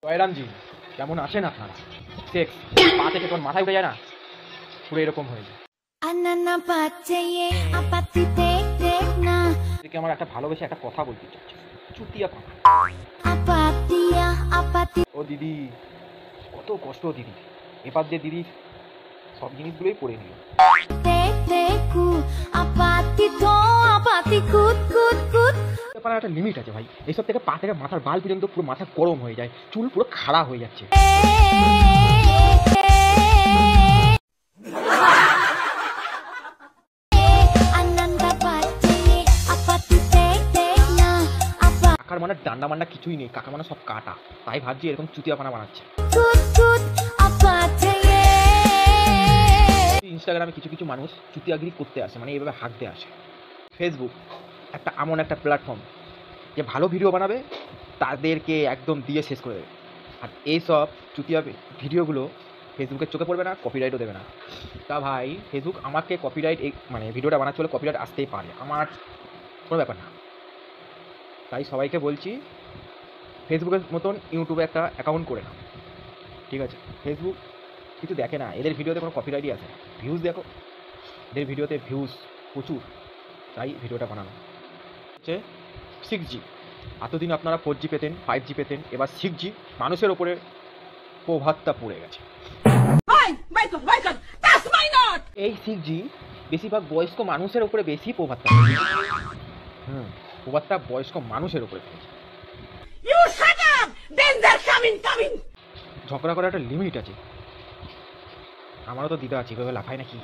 জয়রামজি, কেমন আছেন আপনারা? সেক্স পা থেকে তোর মাথায় উঠে যায় না, পুরো এরকম হয়ে যায়। এদিকে আমার একটা ভালোবেসে একটা কথা বলতে চাচ্ছি, চুতিয়া পানা। ও দিদি, কত কষ্ট দিদি, এবার যে দিদি সব জিনিসগুলোই পড়ে নিল। একটা লিমিট আছে ভাই, এইসব থেকে পা থেকে মাথার বাল পর্যন্ত পুরো মাথা গরম হয়ে যায়, চুল পুরো খাড়া হয়ে যাচ্ছে। কাকার মানে ডান্ডা মান্ডা কিছুই নেই, কাকা মানে সব কাটা, তাই ভাবছি এরকম চুতিয়াপানা বানাচ্ছে। ইনস্টাগ্রামে কিছু কিছু মানুষ চুতিয়াগিরি করতে আসে, মানে এইভাবে হাঁকতে আসে। ফেসবুক একটা এমন একটা প্ল্যাটফর্ম যে ভালো ভিডিও বানাবে তাদেরকে একদম দিয়ে শেষ করে দেবে, আর এইসব চুতিয়া ভিডিওগুলো ফেসবুকের চোখে পড়বে না, কপিরাইটও দেবে না। তা ভাই ফেসবুক আমাকে কপিরাইট, মানে ভিডিওটা বানাতে হলে কপিরাইট আসতেই পারে, আমার কোনো ব্যাপার না। তাই সবাইকে বলছি ফেসবুকের মতন ইউটিউবে একটা অ্যাকাউন্ট করে নাও, ঠিক আছে? ফেসবুক কিছু দেখে না, এদের ভিডিওতে কোনো কপিরাইটই আসে না। ভিউজ দেখো, এদের ভিডিওতে ভিউজ প্রচুর, তাই ভিডিওটা বানানো হচ্ছে। 6G, এতদিন আপনারা 4G পেতেন, 5G পেতেন, এবার 6G মানুষের ওপরে প্রভাবটা পড়ে গেছে। এই 6G বেশিরভাগ বয়স্ক মানুষের ওপরে বেশি প্রভাবটা পড়েছে। প্রভাবটা বয়স্ক মানুষের ওপরে পড়েছে। ঝগড়া করার একটা লিমিট আছে, আমারও তো দিদা আছে, এভাবে লাফায় নাকি?